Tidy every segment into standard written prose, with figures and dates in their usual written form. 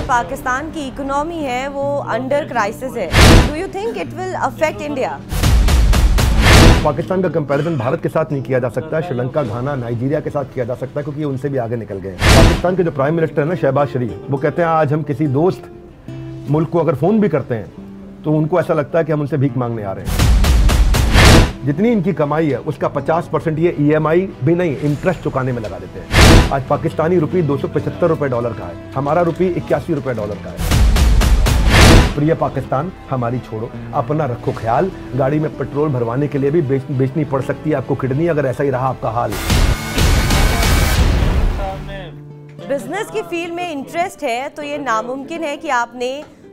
पाकिस्तान की इकोनॉमी है वो अंडर क्राइसिस है, do you think it will affect India? Pakistan का कंपैरिजन भारत के साथ नहीं किया जा सकता, श्रीलंका, घाना, नाइजीरिया के साथ किया जा सकता है क्योंकि ये उनसे भी आगे निकल गए हैं। पाकिस्तान के जो प्राइम मिनिस्टर है ना, शहबाज शरीफ, वो कहते हैं आज हम किसी दोस्त मुल्क को अगर फोन भी करते हैं तो उनको ऐसा लगता है कि हम उनसे भीख मांगने आ रहे हैं। जितनी इनकी कमाई है उसका 50% ये EMI भी नहीं, इंटरेस्ट चुकाने में लगा देते हैं। आज पाकिस्तानी रुपये 275 रुपए डॉलर का है, हमारा रुपये 81 रुपए डॉलर का है। प्रिय पाकिस्तान, हमारी छोड़ो, अपना रखो ख्याल। गाड़ी में पेट्रोल भरवाने के लिए भी बेचनी पड़ सकती है आपको किडनी, अगर ऐसा ही रहा आपका हाल। बिजनेस की फील्ड में इंटरेस्ट है तो ये नामुमकिन है कि आपने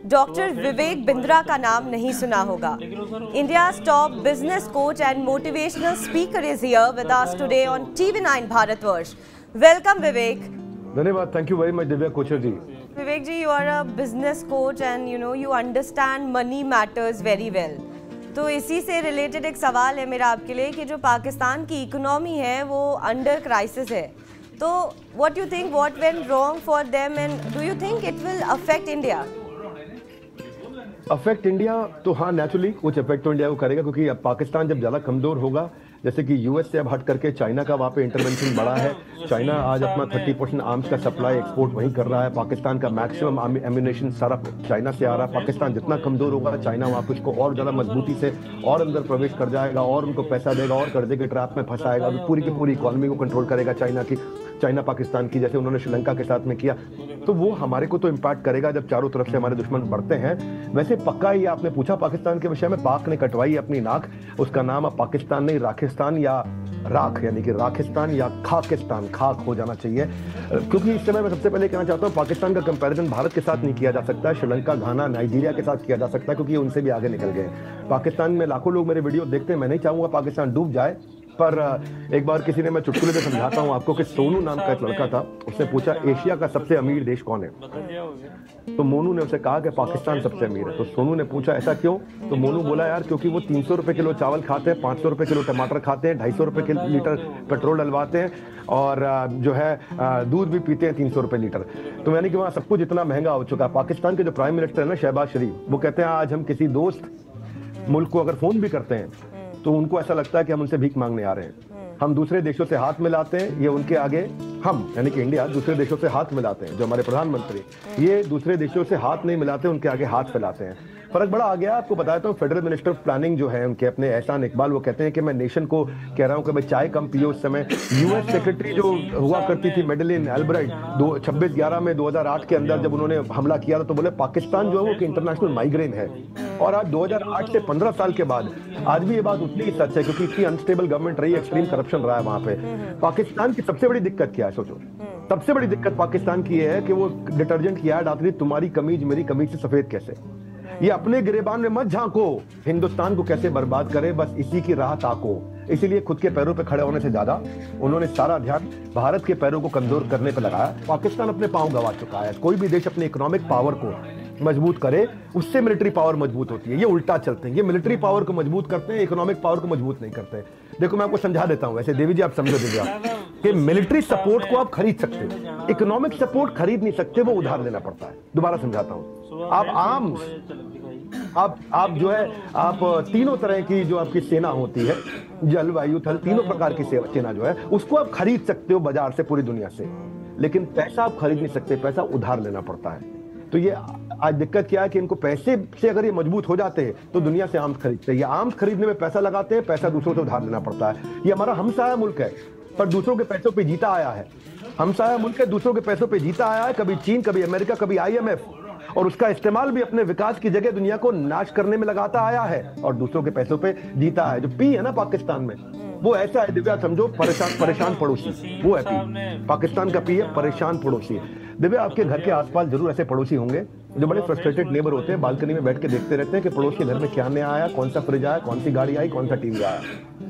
डॉक्टर विवेक बिंद्रा का नाम नहीं सुना होगा। India's top business coach and motivational speaker is here with us today on TV9 Bharatvarsh. Welcome Vivek. धन्यवाद, thank you very much Divya Kochar ji. Vivek ji, you are a business coach and you understand money matters very well. तो इसी से related एक सवाल है मेरा आपके लिए कि जो पाकिस्तान की इकोनॉमी है वो अंडर क्राइसिस है, तो what you think what went wrong for them and do you think it will affect India? Affect India तो हाँ, नेचुरली कुछ इफेक्ट तो इंडिया को करेगा क्योंकि अब पाकिस्तान जब ज़्यादा कमज़ोर होगा, जैसे कि यूएस से अब हट करके चाइना का वहाँ पे इंटरवेंशन बढ़ा है। चाइना आज अपना 30% आर्म्स का सप्लाई एक्सपोर्ट वहीं कर रहा है। पाकिस्तान का मैक्सिमम एम्यूनेशन सारा चाइना से आ रहा है। पाकिस्तान जितना कमज़ोर होगा, चाइना वहाँ पे उसको और ज़्यादा मजबूती से और अंदर प्रवेश कर जाएगा और उनको पैसा देगा और कर्जे के ट्रैप में फंसाएगा। पूरी की पूरी इकॉनमी को कंट्रोल करेगा चाइना पाकिस्तान की, जैसे उन्होंने श्रीलंका के साथ में किया। तो वो हमारे को तो इम्पैक्ट करेगा जब चारों तरफ से हमारे दुश्मन बढ़ते हैं। वैसे पक्का ये आपने पूछा पाकिस्तान के विषय में, पाक ने कटवाई अपनी नाक, उसका नाम अब पाकिस्तान नहीं राखिस्तान या राख यानी कि राखिस्तान या खाकिस्तान, खाक हो जाना चाहिए। क्योंकि इस समय मैं सबसे पहले कहना चाहता हूँ पाकिस्तान का कंपैरिजन भारत के साथ नहीं किया जा सकता, श्रीलंका, घाना, नाइजीरिया के साथ किया जा सकता है क्योंकि ये उनसे भी आगे निकल गए। पाकिस्तान में लाखों लोग मेरे वीडियो देखते हैं, मैं नहीं चाहूँगा पाकिस्तान डूब जाए, पर एक बार किसी ने, मैं चुटकुले में समझाता हूँ आपको, कि सोनू नाम का एक लड़का था, उसने पूछा एशिया का सबसे अमीर देश कौन है, तो मोनू ने उसे कहा कि पाकिस्तान सबसे अमीर है। तो सोनू ने पूछा ऐसा क्यों, तो मोनू बोला यार क्योंकि वो 300 रुपए किलो चावल खाते हैं, 500 रुपए किलो टमाटर खाते हैं, 250 रुपए लीटर पेट्रोल डलवाते हैं और जो है दूध भी पीते हैं 300 रुपए लीटर। तो यानी कि वहाँ सब कुछ इतना महंगा हो चुका है। पाकिस्तान के जो प्राइम मिनिस्टर है ना, शहबाज शरीफ, वो कहते हैं आज हम किसी दोस्त मुल्क को अगर फोन भी करते हैं तो उनको ऐसा लगता है कि हम उनसे भीख मांगने आ रहे हैं। हम दूसरे देशों से हाथ मिलाते हैं, ये उनके आगे, हम यानी कि इंडिया दूसरे देशों से हाथ मिलाते हैं। जो हमारे प्रधानमंत्री, ये दूसरे देशों से हाथ नहीं मिलाते, उनके आगे हाथ फैलाते हैं। फर्क बड़ा आ गया। आपको बताता हूँ, फेडरल मिनिस्टर ऑफ प्लानिंग जो है उनके अपने एहसान इकबाल, वो कहते हैं कि मैं नेशन को कह रहा हूँ कि भाई चाय कम पियो। उस समय यूएस सेक्रेटरी जो हुआ करती थी मेडेलिन एल्ब्राइट, 26/11 में 2008 के अंदर जब उन्होंने हमला किया था तो बोले पाकिस्तान जो है वो इंटरनेशनल माइग्रेन है। और आज 2008 से 15 साल के बाद आज भी ये बात उतनी ही सच है क्योंकि इतनी अनस्टेबल गवर्नमेंट रही, एक्सट्रीम करप्शन रहा है वहां पे। पाकिस्तान की सबसे बड़ी दिक्कत क्या है सोचो, सबसे बड़ी दिक्कत पाकिस्तान की है कि वो डिटर्जेंट की ऐड आती थी, तुम्हारी कमीज मेरी कमीज से सफेद कैसे। ये अपने गिरेबान में मत झांको, हिंदुस्तान को कैसे बर्बाद करे, बस इसी की राह ताको। इसीलिए खुद के पैरों पे खड़े होने से ज्यादा उन्होंने सारा ध्यान भारत के पैरों को कमजोर करने पे लगाया। पाकिस्तान अपने पांव गंवा चुका है। कोई भी देश अपने इकोनॉमिक पावर को मजबूत करे, उससे मिलिट्री पावर मजबूत होती है। ये उल्टा चलते हैं, ये मिलिट्री पावर को मजबूत करते हैं, इकोनॉमिक पावर को मजबूत नहीं करते। देखो मैं आपको समझा देता हूं, वैसे देवी जी आप समझो दीजिए कि मिलिट्री सपोर्ट को आप खरीद सकते हैं, इकोनॉमिक सपोर्ट खरीद नहीं सकते, वो उधार लेना पड़ता है। दोबारा समझाता हूं, आप आर्म्स, आप जो है आप तीनों तरह की जो आपकी सेना होती है, जल वायु थल, तीनों प्रकार की सेना जो है उसको आप खरीद सकते हो बाजार से, पूरी दुनिया से, लेकिन पैसा आप खरीद नहीं सकते, पैसा उधार लेना पड़ता है। तो ये आज दिक्कत क्या है कि इनको पैसे से अगर ये मजबूत हो जाते हैं तो दुनिया से आर्म्स खरीदते हैं। ये आर्म्स खरीदने में पैसा लगाते हैं, पैसा दूसरों से उधार लेना पड़ता है। ये हमारा हमसाया मुल्क है पर दूसरों के पैसों पे जीता आया है। हमसाया मुल्क है, दूसरों के पैसों पे जीता आया है, कभी चीन, कभी अमेरिका, कभी IMF, और उसका इस्तेमाल भी अपने विकास की जगह दुनिया को नाश करने में लगाता आया है और दूसरों के पैसों पे जीता है। जो पी है ना पाकिस्तान में, वो ऐसा है दिव्या, समझो परेशान पड़ोसी, वो है पी। पाकिस्तान का पी है परेशान पड़ोसी। दिव्या आपके घर के आसपास जरूर ऐसे पड़ोसी होंगे जो बड़े फ्रस्ट्रेटेड नेबर होते हैं, बालकनी में बैठ के देखते रहते हैं कि पड़ोस के घर में क्या नया आया, कौन सा फ्रिज आया, कौन सी गाड़ी आई, कौन सा टीवी आया।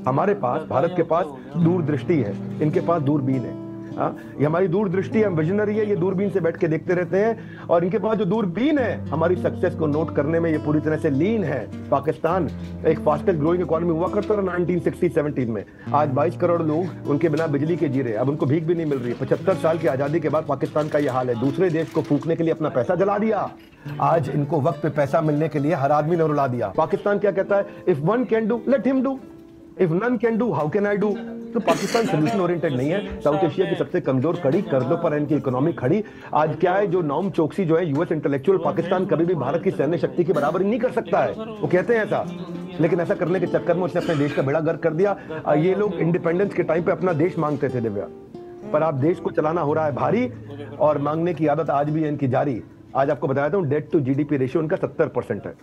हमारे पास, भारत के पास दूरदृष्टि है, इनके पास दूरबीन है। ये हमारी दूरदृष्टि है, विजनरी है, ये दूरबीन से बैठ के देखते रहते हैं और इनके पास जो दूरबीन है हमारी सक्सेस को नोट करने में ये पूरी तरह से लीन है। पाकिस्तान एक फास्टेस्ट ग्रोइंग इकोनॉमी हुआ करता था 1960-17 में, आज 22 करोड़ लोग उनके बिना बिजली के जी रहे, अब उनको भीख भी नहीं मिल रही। 75 साल की आजादी के बाद पाकिस्तान का यह हाल है। दूसरे देश को फूकने के लिए अपना पैसा जला दिया, आज इनको वक्त पे पैसा मिलने के लिए हर आदमी ने रुला दिया। पाकिस्तान क्या कहता है, if one can do let him do, if none can do how can I do. तो पाकिस्तान सोल्यूशन ओरिएंटेड नहीं है, साउथ एशिया की सबसे कमजोर कड़ी, कर्जों पर इनकी इकोनॉमी खड़ी। आज क्या है, जो नॉम चोकसी जो है यूएस इंटेलेक्चुअल, पाकिस्तान कभी भी भारत की सैन्य शक्ति की बराबरी नहीं कर सकता है, वो कहते हैं ऐसा, लेकिन ऐसा करने के चक्कर में उसने अपने देश का बेड़ा गर्क कर दिया। ये लोग इंडिपेंडेंस के टाइम पे अपना देश मांगते थे दिव्या, पर आप देश को चलाना हो रहा है भारी और मांगने की आदत आज भी है इनकी जारी। आज आपको बताया हूं डेट टू जीडीपी रेशियो इनका 70% है,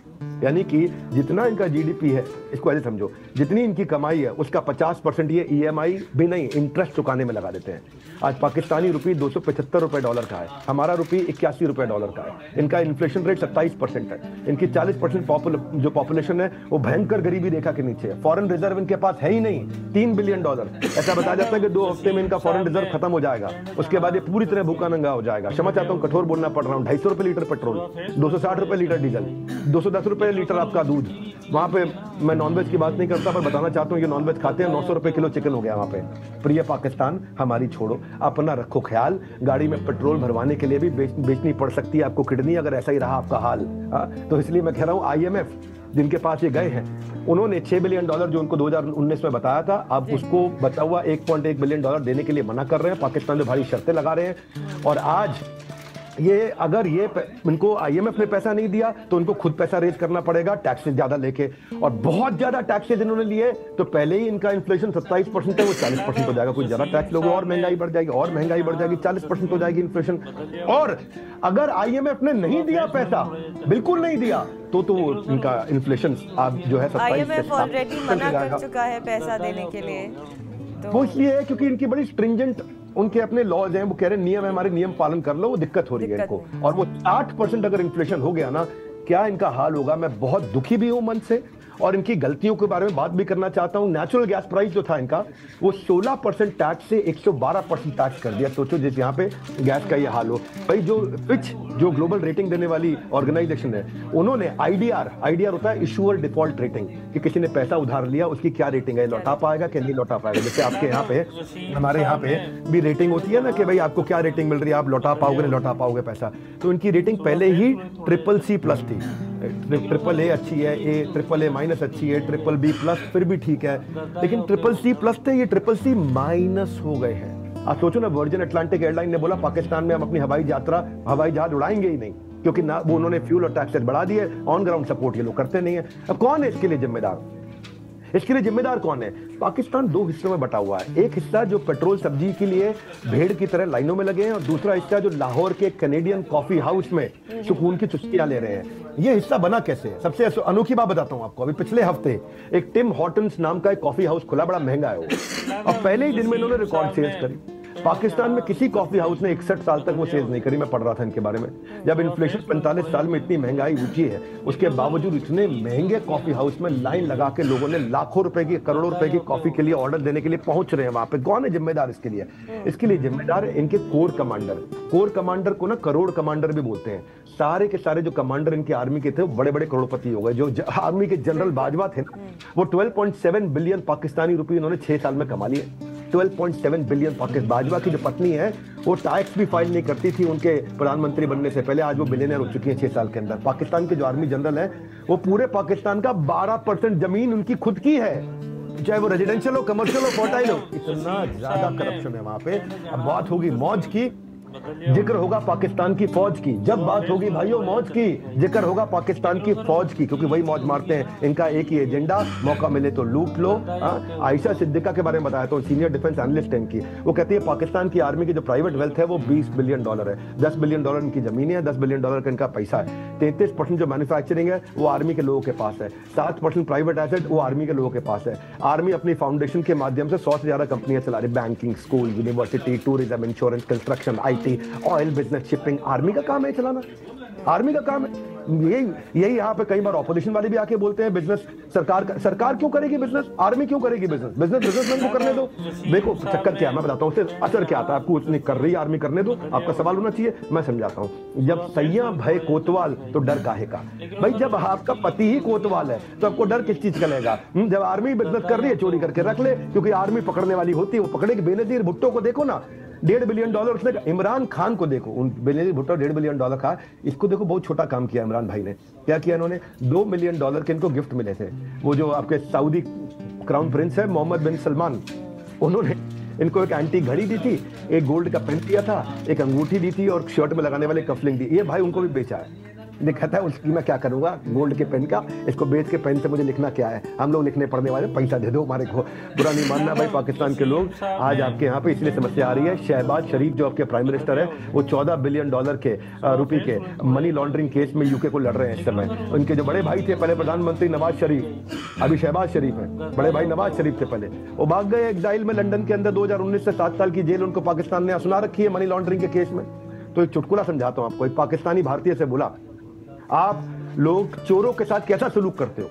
यानी कि जितना इनका जीडीपी है, इसको ऐसे समझो, जितनी इनकी कमाई है उसका 50% ये ईएमआई भी नहीं, इंटरेस्ट चुकाने में लगा देते हैं। आज पाकिस्तानी रुपये 275 रुपए डॉलर का है, हमारा रुपये 81 रुपए डॉलर का है। इनका इन्फ्लेशन रेट 27% है, इनकी 40% जो पॉपुलेशन है वो भयंकर गरीबी रेखा के नीचे है। फॉरेन रिजर्व इनके पास है ही नहीं, $3 बिलियन। ऐसा बताया जाता है कि 2 हफ्ते में इनका फॉरेन रिजर्व खत्म हो जाएगा, उसके बाद ये पूरी तरह भूखा नंगा हो जाएगा। क्षमा चाहता हूं, कठोर बोलना पड़ रहा हूं। 250 रुपए लीटर पेट्रोल, 260 रुपए लीटर डीजल, 210 रुपए लीटर आपका दूध। वहां पे मैं नॉनवेज की बात नहीं करता, पर बताना चाहता हूं ये नॉनवेज खाते हैं, 900 रुपए किलो चिकन हो गया वहां पे। प्रिय पाकिस्तान, हमारी छोड़ो, अपना रखो ख्याल। गाड़ी में पेट्रोल भरवाने के लिए भी बेचनी पड़ सकती है आपको किडनी, अगर ऐसा ही रहा आपका हाल। तो इसलिए मैं कह रहा हूं IMF जिनके पास ये गए हैं, उन्होंने $6 बिलियन जो उनको 2019 में बताया था, अब उसको बचा हुआ $1.1 बिलियन देने के लिए मना कर रहे हैं। पाकिस्तान में भारी शर्तें लगा रहे हैं और आज ये अगर ये इनको IMF ने पैसा नहीं दिया तो उनको खुद पैसा रेज करना पड़ेगा टैक्सेस ज्यादा लेके, और बहुत ज्यादा टैक्सेस इन्होंने लिए तो पहले ही इनका इन्फ्लेशन 27% है, वो 40% हो जाएगा। कुछ ज्यादा टैक्स लोगे और महंगाई बढ़ जाएगी, और महंगाई बढ़ जाएगी, 40% हो जाएगी इन्फ्लेशन। और अगर IMF ने नहीं दिया पैसा, बिल्कुल नहीं दिया, तो इनका इन्फ्लेशन आप जो है 27% IMF ऑलरेडी मना कर चुका है पैसा देने के लिए। वो इसलिए है क्योंकि इनकी बड़ी स्ट्रिंजेंट उनके अपने लॉज हैं, वो कह रहे हैं नियम है हमारे, नियम पालन कर लो, वो दिक्कत हो रही है इनको। और वो 8% अगर इन्फ्लेशन हो गया ना, क्या इनका हाल होगा। मैं बहुत दुखी भी हूं मन से और इनकी गलतियों के बारे में बात भी करना चाहता हूं। नेचुरल गैस प्राइस जो था इनका, वो 16% टैक्स से 112% टैक्स कर दिया। सोचो जिस यहाँ पे गैस का ये हाल हो। भाई जो फिच, जो ग्लोबल रेटिंग देने वाली ऑर्गेनाइजेशन है, उन्होंने IDR होता है इशूअर डिफॉल्ट रेटिंग, कि किसी ने पैसा उधार लिया उसकी क्या रेटिंग है, लौटा पाएगा कि नहीं लौटा पाएगा। जैसे आपके यहाँ पे, हमारे यहाँ पे भी रेटिंग होती है ना कि भाई आपको क्या रेटिंग मिल रही है, आप लौटा पाओगे नहीं लौटा पाओगे पैसा। तो इनकी रेटिंग पहले ही CCC+ थी। AAA अच्छी है, AAA- अच्छी है, BBB+ फिर भी ठीक है, लेकिन CCC+ थे, ये CCC- हो गए हैं। आप सोचो ना, वर्जिन अटलांटिक एयरलाइन ने बोला पाकिस्तान में हम अपनी हवाई जहाज उड़ाएंगे ही नहीं, क्योंकि ना वो उन्होंने फ्यूल और टैक्सेस बढ़ा दिए, ऑन ग्राउंड सपोर्ट ये लोग करते नहीं है। अब कौन है इसके लिए जिम्मेदार? इसके लिए जिम्मेदार कौन है? पाकिस्तान 2 हिस्सों में बटा हुआ है। एक हिस्सा जो पेट्रोल सब्जी के लिए भेड़ की तरह लाइनों में लगे हैं, और दूसरा हिस्सा जो लाहौर के कैनेडियन कॉफी हाउस में सुकून की चुस्कियां ले रहे हैं। ये हिस्सा बना कैसे है? सबसे अनोखी बात बताता हूं आपको। अभी पिछले हफ्ते एक टिम हॉर्टन्स नाम का एक कॉफी हाउस खुला, बड़ा महंगा है वो, और पहले ही दिन में इन्होंने रिकॉर्ड सेल्स करी। पाकिस्तान में किसी कॉफी हाउस ने 61 साल तक वो सेल्स नहीं करी। मैं पढ़ रहा था इनके बारे में, जब इन्फ्लेशन 45 साल में इतनी महंगाई ऊंची है, उसके बावजूद इतने महंगे कॉफी हाउस में लाइन लगा के लोगों ने लाखों रुपए की, करोड़ों रुपए की कॉफी के लिए ऑर्डर देने के लिए पहुंच रहे हैं वहां पे। कौन है जिम्मेदार इसके लिए? इसके लिए जिम्मेदार है इनके कोर कमांडर को ना करोड़ कमांडर भी बोलते हैं। सारे के सारे जो कमांडर इनके आर्मी के थे वो बड़े बड़े करोड़पति हो गए। जो आर्मी के जनरल बाजवा थे ना, वो 12.7 बिलियन पाकिस्तानी रुपए इन्होंने 6 साल में कमा लिए। 12.7 बिलियन पाकिस्तान। बाजवा की जो पत्नी है वो टैक्स भी फाइल नहीं करती थी उनके प्रधानमंत्री बनने से पहले, आज वो बिलियनर हो चुकी है 6 साल के अंदर। पाकिस्तान के जो आर्मी जनरल है वो पूरे पाकिस्तान का 12% जमीन उनकी खुद की है, चाहे वो रेजिडेंशियल हो, कमर्शियल हो, फर्टाइल हो। इतना ज्यादा करप्शन है वहां पे। अब बात होगी मौज की, जिक्र होगा पाकिस्तान की फौज की। जब बात होगी भाइयों मौज की, जिक्र होगा पाकिस्तान की फौज की, क्योंकि वही मौज मारते हैं। इनका एक ही एजेंडा, मौका मिले तो लूट लो। आयशा सिद्दीका के बारे में बताया तो सीनियर डिफेंस एनालिस्ट है इनकी, वो कहती है पाकिस्तान की आर्मी की जो प्राइवेट वेल्थ है वो $20 बिलियन है। $10 बिलियन इनकी जमीन है, $10 बिलियन का इनका पैसा है। 33% जो मैन्युफैक्चरिंग है वो आर्मी के लोगों के पास है। 7% प्राइवेट एसेट वो आर्मी के लोगों के पास है। आर्मी अपनी फाउंडेशन के माध्यम से 100 से ज्यादा कंपनियां चला रही, banking, school, university, tourism, insurance, construction, IT, oil business, shipping. Army का काम है चलाना, आर्मी का काम है। यही यहाँ पे कई बार ऑपोजिशन वाले भी आके बोलते हैं बिजनेस सरकार क्यों करेगी बिजनेस, आर्मी क्यों करेगी बिजनेस बिजनेसमैन को करने दो। देखो चक्कर क्या है मैं बताता हूँ, उससे असर क्या आता है आपको, उतनी कर रही आर्मी करने दो, आपका सवाल होना चाहिए, मैं समझाता हूँ। जब सैया भय कोतवाल तो डर काहे का भाई, जब आपका पति ही कोतवाल है तो आपको डर किस चीज का लगेगा। जब आर्मी बिजनेस कर रही है चोरी करके रख ले, क्योंकि आर्मी पकड़ने वाली होती है, वो पकड़ेगी। बेनजीर भुट्टो को देखो ना, $1.5 बिलियन उसने, इमरान खान को देखो, उन बेनजीर भुट्टो $1.5 बिलियन का, इसको देखो बहुत छोटा काम किया इमरान भाई ने। क्या किया इन्होंने, $2 मिलियन के इनको गिफ्ट मिले थे, वो जो आपके सऊदी क्राउन प्रिंस है मोहम्मद बिन सलमान, उन्होंने इनको एक एंटी घड़ी दी थी, एक गोल्ड का पेन दिया था, एक अंगूठी दी थी और शर्ट में लगाने वाले कफलिंग दी। ये भाई उनको भी बेचा है, दिखाता है उसकी मैं क्या करूंगा गोल्ड के पेन का, इसको बेच के पेन से मुझे लिखना क्या है, हम लोग लिखने पढ़ने वाले, पैसा दे दो हमारे को। बुरा नहीं मानना भाई पाकिस्तान के लोग, आज आपके यहाँ पे इसलिए समस्या आ रही है। शहबाज शरीफ जो आपके प्राइम मिनिस्टर है, वो $14 बिलियन के रुपए के मनी लॉन्ड्रिंग केस में यूके को लड़ रहे हैं इस समय। उनके जो बड़े भाई थे पहले प्रधानमंत्री नवाज शरीफ, अभी शहबाज शरीफ है, बड़े भाई नवाज शरीफ थे पहले, वो भाग गए एग्जाइल में लंदन के अंदर 2019 से 7 साल की जेल उनको पाकिस्तान ने सुना रखी है मनी लॉन्ड्रिंग के केस में। तो एक चुटकुला समझाता हूं आपको, एक पाकिस्तानी भारतीय से बोला, आप लोग चोरों के साथ कैसा सलूक करते हो?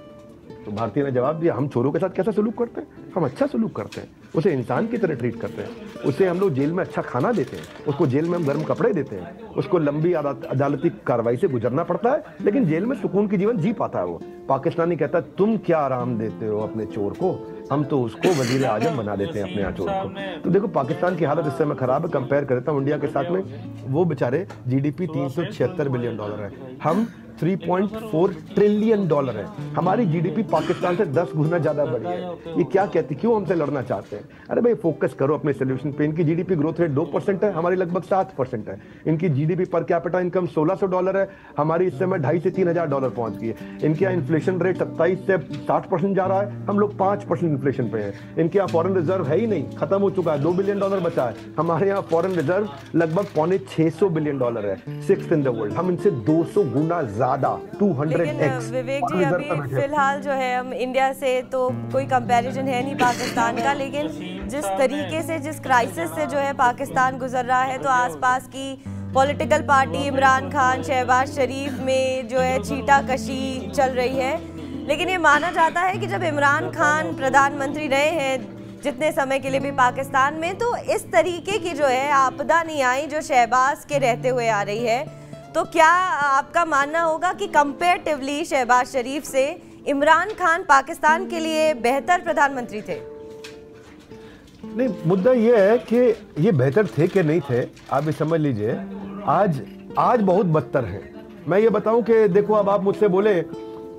तो भारतीय ने जवाब दिया, हम चोरों के साथ कैसा सलूक करते हैं, हम अच्छा सलूक करते हैं, उसे इंसान की तरह ट्रीट करते हैं, उसे हम लोग जेल में अच्छा खाना देते हैं, उसको जेल में हम गर्म कपड़े देते हैं, उसको लंबी अदालती कार्रवाई से गुजरना पड़ता है, लेकिन जेल में सुकून की जीवन जी पाता है वो। पाकिस्तानी कहता है तुम क्या आराम देते हो अपने चोर को, हम तो उसको वजीर आजम बना देते हैं अपने यहाँ चोर को। तो देखो पाकिस्तान की हालत इस समय खराब है, कंपेयर करता हूँ इंडिया के साथ में, वो बेचारे GDP $376 बिलियन है, हम $3.4 ट्रिलियन है, हमारी GDP पाकिस्तान से 10 गुना ज्यादा बढ़ी है। ये क्या कहती, क्यों हमसे लड़ना चाहते हैं? अरे भाई फोकस करो अपने सोल्यूशन पे। इनकी GDP ग्रोथ रेट 2% है, हमारी लगभग 7% है। इनकी GDP पर कैपिटा इनकम $1,600 है, हमारी इस समय $2,500 से $3,000 पहुंच गई है। इनके यहाँ इन्फ्लेशन रेट 27 से 60% जा रहा है, हम लोग 5% इन्फ्लेशन पे है। इनके यहाँ फॉरेन रिजर्व है ही नहीं, खत्म हो चुका है, $2 बिलियन बचा है। हमारे यहाँ फॉरेन रिजर्व लगभग $650 बिलियन है, 6th इन द वर्ल्ड। हम इनसे 200 गुना ज्यादा, 200x। विवेक जी अभी फिलहाल जो है हम इंडिया से तो कोई कंपैरिजन है नहीं पाकिस्तान का, लेकिन जिस तरीके से जिस क्राइसिस से जो है पाकिस्तान गुजर रहा है, तो आसपास की पॉलिटिकल पार्टी इमरान खान शहबाज शरीफ में जो है छीटाकशी चल रही है। लेकिन ये माना जाता है कि जब इमरान खान प्रधानमंत्री रहे हैं जितने समय के लिए भी पाकिस्तान में, तो इस तरीके की जो है आपदा नहीं आई जो शहबाज के रहते हुए आ रही है। तो क्या आपका मानना होगा कि कंपेरेटिवली शहबाज शरीफ से इमरान खान पाकिस्तान के लिए बेहतर प्रधानमंत्री थे? नहीं, मुद्दा ये है कि ये बेहतर थे कि नहीं थे, आप ये समझ लीजिए। आज बहुत बदतर है। मैं ये बताऊं कि देखो, अब आप मुझसे बोले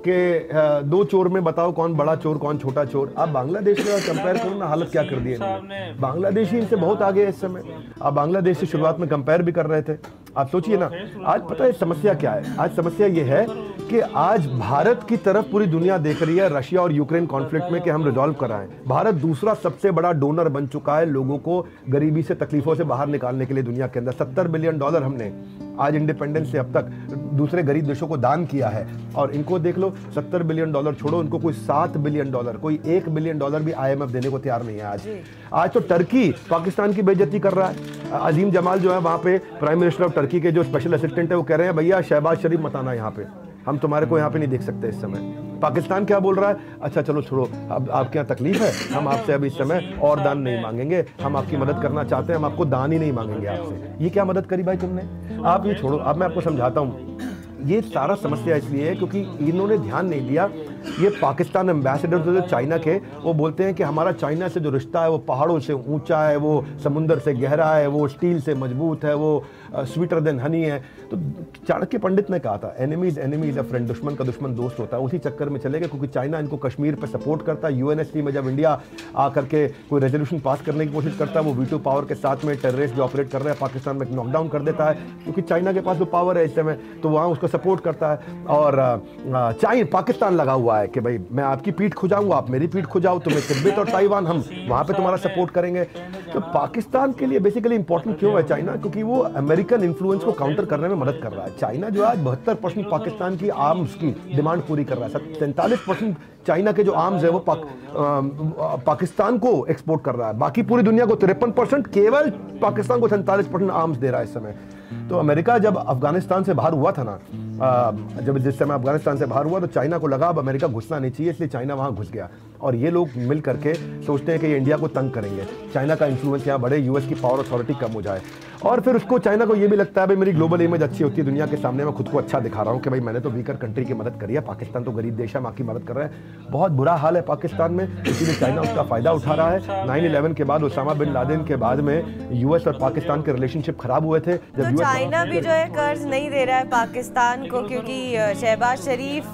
कि 2 चोर में बताओ कौन बड़ा चोर कौन छोटा चोर। आप बांग्लादेश में कंपेयर करो ना, हालत क्या कर दी है। बांग्लादेश ही इनसे बहुत आगे है इस समय। आप बांग्लादेश से शुरुआत में कंपेयर भी कर रहे थे। आप सोचिए ना, आज पता है समस्या क्या है? आज समस्या ये है कि आज भारत की तरफ पूरी दुनिया देख रही है रशिया और यूक्रेन कॉन्फ्लिक्ट में कि हम रिजॉल्व कराएं। भारत दूसरा सबसे बड़ा डोनर बन चुका है लोगों को गरीबी से, तकलीफों से बाहर निकालने के लिए दुनिया के अंदर। $70 बिलियन हमने आज इंडिपेंडेंस से अब तक दूसरे गरीब देशों को दान किया है। और इनको देख लो, $70 बिलियन छोड़ो, इनको कोई $7 बिलियन, कोई $1 बिलियन भी IMF देने को तैयार नहीं है। आज तो टर्की पाकिस्तान की बेइज्जती कर रहा है। अजीम जमाल जो है वहां पे प्राइम मिनिस्टर ऑफ टर्की के जो स्पेशल असिस्टेंट है, वो कह रहे हैं भैया शहबाज शरीफ मत आना यहाँ पे, हम तुम्हारे को यहाँ पे नहीं देख सकते इस समय। पाकिस्तान क्या बोल रहा है? अच्छा चलो छोड़ो, अब आपके यहाँ तकलीफ है, हम आपसे अब इस समय और दान नहीं मांगेंगे, हम आपकी मदद करना चाहते हैं, हम आपको दान ही नहीं मांगेंगे आपसे। ये क्या मदद करी भाई तुमने? आप ये छोड़ो, अब मैं आपको समझाता हूँ। ये सारा समस्या इसलिए है क्योंकि इन्होंने ध्यान नहीं दिया। ये पाकिस्तान एम्बेसडर जो चाइना के, वो बोलते हैं कि हमारा चाइना से जो रिश्ता है वो पहाड़ों से ऊंचा है, वो समुंदर से गहरा है, वो स्टील से मजबूत है, वो स्वीटर देन हनी है। तो चाणक्य पंडित ने कहा था, एनिमीज एनिमीज अ फ्रेंड, दुश्मन का दुश्मन दोस्त होता है। उसी चक्कर में चले गए क्योंकि चाइना इनको कश्मीर पर सपोर्ट करता है। UNSC में जब इंडिया आकर के कोई रेजोल्यूशन पास करने की कोशिश करता है, वो वीटो पावर के साथ में टेररिस्ट जो ऑपरेट कर रहे हैं पाकिस्तान में नॉकडाउन कर देता है, क्योंकि चाइना के पास जो पावर है इस समय, तो वहाँ उसको सपोर्ट करता है। और पाकिस्तान लगा हुआ है कि भाई मैं आपकी पीठ खुजाऊंगा, आप मेरी पीठ खुजाओ, तुम्हें तिब्बत और ताइवान, हम वहाँ पे तुम्हारा सपोर्ट करेंगे। तो पाकिस्तान के लिए बेसिकली इंपॉर्टेंट क्यों है चाइना? क्योंकि वो अमेरिकन इन्फ्लुएंस को काउंटर करने में मदद कर रहा है। चाइना जो आज 72% पाकिस्तान की आर्म्स की डिमांड पूरी कर रहा है, 47% चाइना के जो आर्म्स है वो पाकिस्तान को एक्सपोर्ट कर रहा है, बाकी पूरी दुनिया को 53%, केवल पाकिस्तान को 47% आर्म्स दे रहा है इस समय। तो अमेरिका जब अफगानिस्तान से बाहर हुआ था ना, जिस समय अफगानिस्तान से बाहर हुआ तो चाइना को लगा अब अमेरिका घुसना नहीं चाहिए, इसलिए चाइना वहां घुस गया। और ये लोग मिल करके सोचते हैं कि ये इंडिया को तंग करेंगे, चाइना का इन्फ्लुएंस यहाँ बढ़े, यूएस की पावर अथॉरिटी कम हो जाए। और फिर उसको चाइना को ये भी लगता है भाई मेरी ग्लोबल इमेज अच्छी होती है दुनिया के सामने, मैं खुद को अच्छा दिखा रहा हूँ कि भाई मैंने तो वीकर कंट्री की मदद करी है, पाकिस्तान तो गरीब देश है, माँ की मदद कर रहा है। बहुत बुरा हाल है पाकिस्तान में, इसीलिए चाइना उसका फायदा उठा रहा है। 9/11 के बाद, ओसामा बिन लादेन के बाद में यूएस और पाकिस्तान के रिलेशनशिप खराब हुए थे। तो चाइना भी जो है कर्ज नहीं दे रहा है पाकिस्तान को, क्योंकि शहबाज शरीफ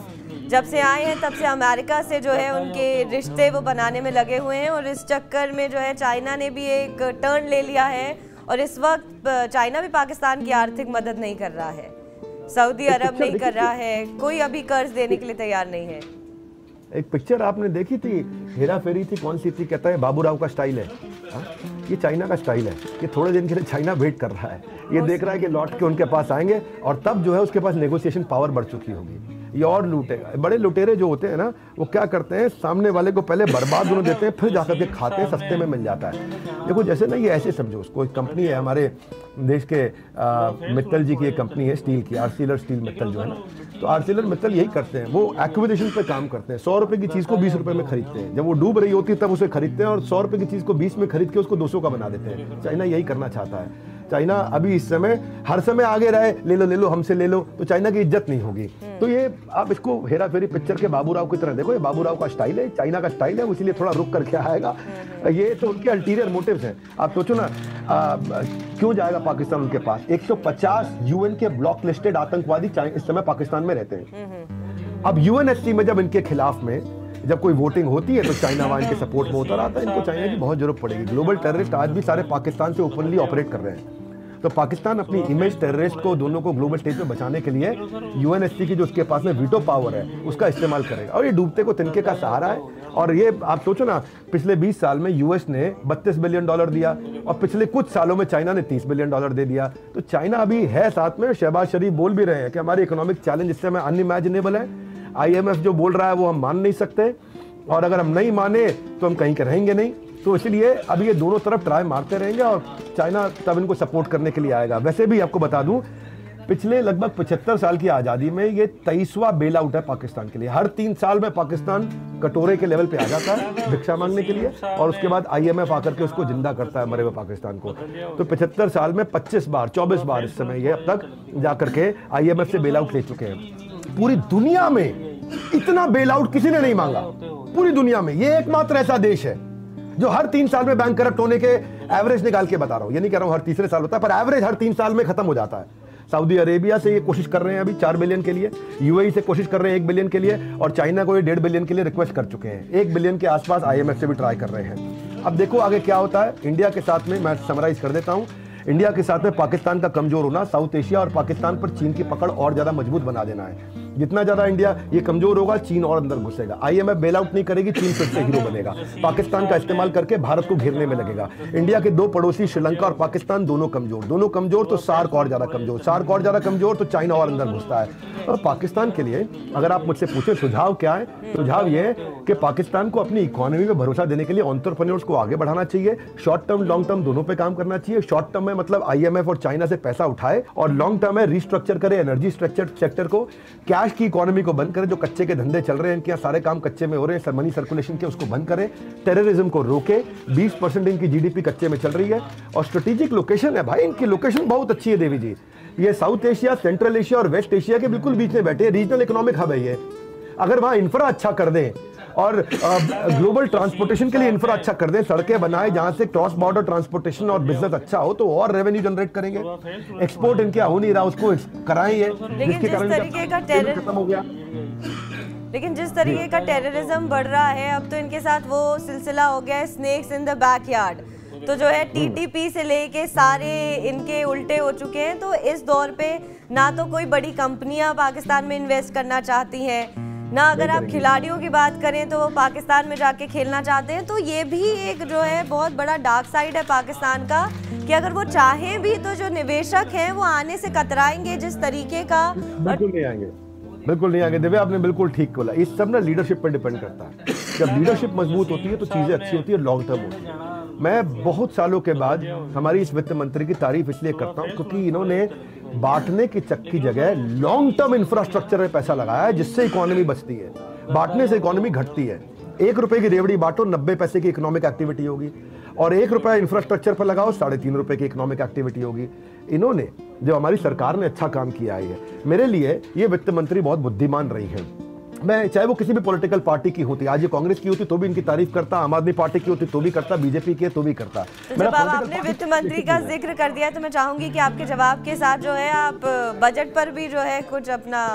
जब से आए हैं तब से अमेरिका से जो है उनके रिश्ते वो बनाने में लगे हुए हैं, और इस चक्कर में जो है चाइना ने भी एक टर्न ले लिया है। और इस वक्त चाइना भी पाकिस्तान की आर्थिक मदद नहीं कर रहा है, सऊदी अरब नहीं कर रहा है, कोई अभी कर्ज देने के लिए तैयार नहीं है। एक पिक्चर आपने देखी थी, हेरा फेरी थी, कौन सी थी, कहता है बाबूराव का स्टाइल है। ये चाइना का स्टाइल है, ये थोड़े दिन के लिए चाइना वेट कर रहा है, ये देख रहा है कि लौट के उनके पास आएंगे और तब जो है उसके पास नेगोशिएशन पावर बढ़ चुकी होगी, ये और लूटेगा। बड़े लुटेरे जो होते हैं ना, वो क्या करते हैं, सामने वाले को पहले बर्बाद होने देते हैं, फिर जाकर के खाते हैं, सस्ते में मिल जाता है। देखो जैसे ना, ये ऐसे समझो उसको, एक कंपनी है हमारे देश के मित्तल जी की एक कंपनी है स्टील की, आर्सिलर स्टील मित्तल जो है ना, तो आर्सिलर मित्तल यही करते हैं, वो एक्विजिशन पे काम करते हैं। 100 रुपए की चीज को 20 रुपए में खरीदते हैं, जब वो डूब रही होती है तब उसे खरीदते हैं, और 100 रुपए की चीज को 20 में खरीद के उसको 200 का बना देते हैं। चाइना यही करना चाहता है। चाइना अभी इस समय हर समय आगे रहे, ले लो हमसे ले लो, तो चाइना की इज्जत नहीं होगी। तो ये आप इसको हेरा फेरी पिक्चर के बाबूराव की तरह देखो, ये बाबूराव का स्टाइल है, चाइना का स्टाइल है, इसलिए थोड़ा रुक करके आएगा। ये तो उनके अल्टीरियर मोटिव्स हैं। आप सोचो ना, क्यों जाएगा पाकिस्तान उनके पास? 150 यूएन के ब्लॉक लिस्टेड आतंकवादी इस समय पाकिस्तान में रहते हैं। अब यूएनएससी में जब इनके खिलाफ में जब कोई वोटिंग होती है तो चाइना वहां इनके सपोर्ट में उतर आता है। इनको चाइना की बहुत जरूरत पड़ेगी। ग्लोबल टेररिस्ट आज भी सारे पाकिस्तान से ओपनली ऑपरेट कर रहे हैं, तो पाकिस्तान अपनी इमेज टेररिस्ट को दोनों को ग्लोबल स्टेज पे बचाने के लिए यूएनएससी की जो उसके पास में वीटो पावर है उसका इस्तेमाल करेगा। और ये डूबते को तिनके का सहारा है। और ये आप सोचो ना, पिछले 20 साल में यूएस ने $32 बिलियन दिया और पिछले कुछ सालों में चाइना ने $30 बिलियन दे दिया। तो चाइना अभी है साथ में। शहबाज शरीफ बोल भी रहे हैं कि हमारी इकोनॉमिक चैलेंज इस समय अनइमेजिनेबल है। IMF जो बोल रहा है वो हम मान नहीं सकते, और अगर हम नहीं माने तो हम कहीं के रहेंगे नहीं। तो इसलिए अभी ये दोनों तरफ ट्राई मारते रहेंगे और चाइना तब इनको सपोर्ट करने के लिए आएगा। वैसे भी आपको बता दूं, पिछले लगभग 75 साल की आज़ादी में ये 23वां बेल आउट है पाकिस्तान के लिए। हर 3 साल में पाकिस्तान कटोरे के लेवल पे आ जाता है भिक्षा मांगने के लिए, और उसके बाद IMF आकर के उसको जिंदा करता है मरे हुए पाकिस्तान को। तो 75 साल में 24 बार इस समय ये अब तक जाकर के IMF से बेल आउट ले चुके हैं। पूरी दुनिया में इतना बेल आउट किसी ने नहीं मांगा, पूरी दुनिया में ये एकमात्र ऐसा देश है जो हर 3 साल में बैंक करप्ट होने के एवरेज निकाल के बता रहा हूं। ये नहीं कह रहा हूं हर तीसरे साल होता है, पर एवरेज हर 3 साल में खत्म हो जाता है। सऊदी अरेबिया से ये कोशिश कर रहे हैं अभी 4 बिलियन के लिए, UAE से कोशिश कर रहे हैं 1 बिलियन के लिए, और चाइना को ये 1.5 बिलियन के लिए रिक्वेस्ट कर चुके हैं। 1 बिलियन के आसपास IMF से भी ट्राई कर रहे हैं। अब देखो आगे क्या होता है। इंडिया के साथ में मैं समराइज कर देता हूं, इंडिया के साथ में पाकिस्तान का कमजोर होना, साउथ एशिया और पाकिस्तान पर चीन की पकड़ और ज्यादा मजबूत बना देना है। जितना ज्यादा इंडिया ये कमजोर होगा, चीन और अंदर घुसेगा। IMF बेल आउट नहीं करेगी, चीन फिर से हीरो बनेगा, पाकिस्तान का इस्तेमाल करके भारत को घेरने में लगेगा। इंडिया के 2 पड़ोसी श्रीलंका और पाकिस्तान दोनों कमजोर तो सार्क और ज्यादा कमजोर तो चाइना और अंदर घुसता है। और पाकिस्तान के लिए अगर आप मुझसे पूछे सुझाव क्या है, सुझाव ये है कि पाकिस्तान को अपनी इकोनॉमी में भरोसा देने के लिए एंटरप्रेन्योर्स को आगे बढ़ाना चाहिए। शॉर्ट टर्म लॉन्ग टर्म दोनों पे काम करना चाहिए। शॉर्ट टर्म में मतलब IMF और चाइना से पैसा उठाए, और लॉन्ग टर्म में रिस्ट्रक्चर करे एनर्जी सेक्टर को, कैश की इकोनॉमी को बंद करें। जो कच्चे के धंधे चल रहे हैं, इनके सारे काम कच्चे में हो रहे हैं, मनी सर्कुलेशन के उसको बंद करें, टेररिज्म को रोके। 20% इनकी GDP कच्चे में चल रही है, और स्ट्रेटेजिक लोकेशन है भाई, इनकी लोकेशन बहुत अच्छी है देवी जी। ये साउथ एशिया, सेंट्रल एशिया और वेस्ट एशिया के बिल्कुल बीच में बैठे, रीजनल इकोनॉमिक हब है ये। अगर वहां इंफ्रा अच्छा कर दें और ग्लोबल ट्रांसपोर्टेशन के लिए इंफ्रा अच्छा कर दें, सड़कें बनाए जहां से क्रॉस बॉर्डर ट्रांसपोर्टेशन और बिजनेस अच्छा हो, तो और रेवेन्यू जनरेट करेंगे। एक्सपोर्ट इनके हो नहीं रहा, उसको कराएंगे, जिसके कारण खत्म हो गया। लेकिन जिस तरीके का टेररिज्म बढ़ रहा है, अब तो इनके साथ वो सिलसिला हो गया है स्नेक्स इन द बैकयार्ड। तो जो है TTP से लेके सारे इनके उल्टे हो चुके हैं। तो इस दौर पे ना तो कोई बड़ी कंपनियां पाकिस्तान में इन्वेस्ट करना चाहती हैं, ना अगर आप खिलाड़ियों की बात करें तो वो पाकिस्तान में जाके खेलना चाहते हैं। तो ये भी एक जो है बहुत बड़ा डार्क साइड है पाकिस्तान का, कि अगर वो चाहें भी तो जो निवेशक हैं वो आने से कतराएंगे। जिस तरीके का बिल्कुल नहीं आएंगे, बिल्कुल नहीं आगे दिव्य, आपने बिल्कुल ठीक बोला। इस सब ना लीडरशिप पर डिपेंड करता है। जब लीडरशिप मजबूत होती है तो चीजें अच्छी होती है, लॉन्ग टर्म होती है। मैं बहुत सालों के बाद हमारी इस वित्त मंत्री की तारीफ इसलिए करता हूं क्योंकि इन्होंने बांटने की चक्की जगह लॉन्ग टर्म इंफ्रास्ट्रक्चर में पैसा लगाया है, जिससे इकोनॉमी बचती है। बांटने से इकोनॉमी घटती है। 1 रुपए की रेवड़ी बांटो, 90 पैसे की इकोनॉमिक एक्टिविटी होगी, और 1 रुपया इंफ्रास्ट्रक्चर पर लगाओ, 3.5 रुपए की इकोनॉमिक एक्टिविटी होगी। इन्होंने, जो हमारी सरकार ने अच्छा काम किया है, मेरे लिए ये वित्त मंत्री बहुत बुद्धिमान रही है। मैं चाहे वो किसी भी पॉलिटिकल पार्टी की होती, आज ये कांग्रेस की होती तो भी इनकी तारीफ करता, आम आदमी पार्टी की होती तो भी करता, बीजेपी की है तो भी करता। तो जब आपने वित्त मंत्री का जिक्र कर दिया तो मैं चाहूंगी कि आपके जवाब के साथ जो है आप बजट पर भी जो है कुछ अपना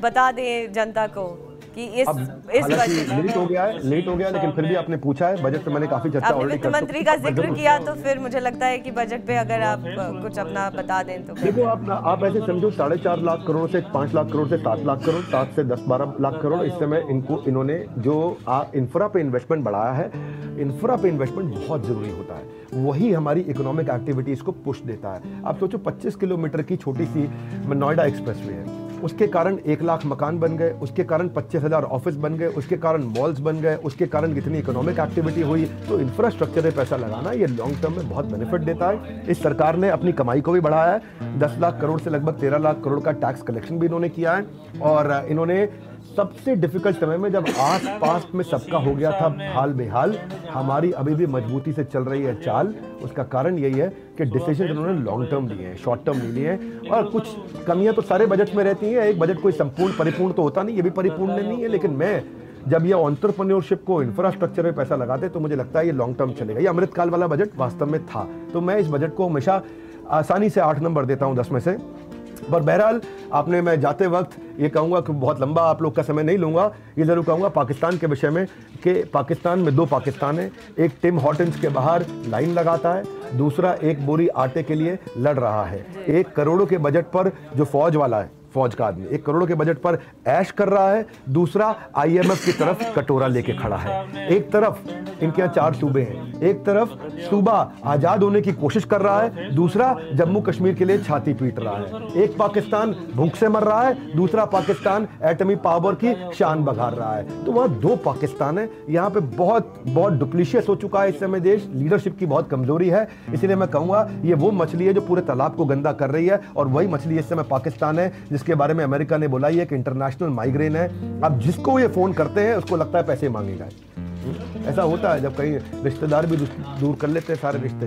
बता दें जनता को कि इस लेट हो गया है, लेकिन फिर भी आपने पूछा है। बजट पे मैंने काफी चर्चा आपने वित्त मंत्री का जिक्र किया तो फिर मुझे लगता है कि बजट पे अगर आप कुछ अपना बता दें तो। देखो आप ऐसे समझो 4.5 लाख करोड़ से 5 लाख करोड़ से 7 लाख करोड़, 7 से 10-12 लाख करोड़ इस समय इन्होंने जो इंफ्रा पे इन्वेस्टमेंट बढ़ाया है। इंफ्रा पे इन्वेस्टमेंट बहुत जरूरी होता है, वही हमारी इकोनॉमिक एक्टिविटीज को पुश देता है। आप सोचो 25 किलोमीटर की छोटी सी नोएडा एक्सप्रेसवे है, उसके कारण 1 लाख मकान बन गए, उसके कारण 25,000 ऑफिस बन गए, उसके कारण मॉल्स बन गए, उसके कारण कितनी इकोनॉमिक एक्टिविटी हुई। तो इंफ्रास्ट्रक्चर में पैसा लगाना ये लॉन्ग टर्म में बहुत बेनिफिट देता है। इस सरकार ने अपनी कमाई को भी बढ़ाया है, 10 लाख करोड़ से लगभग 13 लाख करोड़ का टैक्स कलेक्शन भी इन्होंने किया है। और इन्होंने सबसे डिफिकल्ट समय में, जब आस पास में सबका हो गया था हाल बेहाल, हमारी अभी भी मजबूती से चल रही है चाल। उसका कारण यही है कि डिसीजन उन्होंने लॉन्ग टर्म लिए हैं, शॉर्ट टर्म नहीं लिए हैं। और कुछ कमियां तो सारे बजट में रहती हैं, एक बजट कोई संपूर्ण परिपूर्ण तो होता नहीं, ये भी परिपूर्ण नहीं है। लेकिन मैं जब ये एंटरप्रेन्योरशिप को इंफ्रास्ट्रक्चर में पैसा लगाते तो मुझे लगता है ये लॉन्ग टर्म चलेगा। ये अमृतकाल वाला बजट वास्तव में था, तो मैं इस बजट को हमेशा आसानी से 8 नंबर देता हूं 10 में से। पर बहरहाल आपने, मैं जाते वक्त ये कहूँगा कि बहुत लंबा आप लोग का समय नहीं लूँगा, ये ज़रूर कहूँगा पाकिस्तान के विषय में कि पाकिस्तान में 2 पाकिस्तान है। एक टिम हॉर्टन्स के बाहर लाइन लगाता है, दूसरा एक बोरी आटे के लिए लड़ रहा है। 1 करोड़ के बजट पर जो फौज वाला है, फौज का आदमी 1 करोड़ के बजट पर ऐश कर रहा है, दूसरा IMF की तरफ कटोरा लेके खड़ा है। एक तरफ इनके यहाँ 4 सूबे हैं, एक तरफ सूबा आजाद होने की कोशिश कर रहा है, दूसरा जम्मू कश्मीर के लिए छाती पीट रहा है। एक पाकिस्तान भूख से मर रहा है, दूसरा पाकिस्तान एटमी पावर की शान बघार रहा है। तो वहाँ 2 पाकिस्तान है। यहाँ पे बहुत डुप्लीशियस हो चुका है इस समय देश, लीडरशिप की बहुत कमजोरी है। इसलिए मैं कहूँगा ये वो मछली है जो पूरे तालाब को गंदा कर रही है, और वही मछली इस समय पाकिस्तान है जिसके बारे में अमेरिका ने बोला है कि इंटरनेशनल माइग्रेन है। अब जिसको ये फोन करते हैं उसको लगता है पैसे मांगेगा। ऐसा होता है जब कहीं रिश्तेदार भी दूर कर लेते हैं सारे रिश्ते,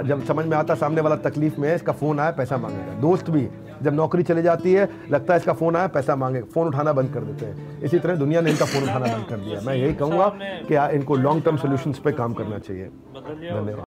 जब समझ में आता सामने वाला तकलीफ में है, इसका फोन आया पैसा मांगेगा। दोस्त भी जब नौकरी चली जाती है, लगता है इसका फोन आया पैसा मांगेगा, फोन उठाना बंद कर देते हैं। इसी तरह दुनिया ने इनका फोन उठाना बंद कर दिया। मैं यही कहूँगा कि इनको लॉन्ग टर्म सोल्यूशंस पे काम करना चाहिए। धन्यवाद।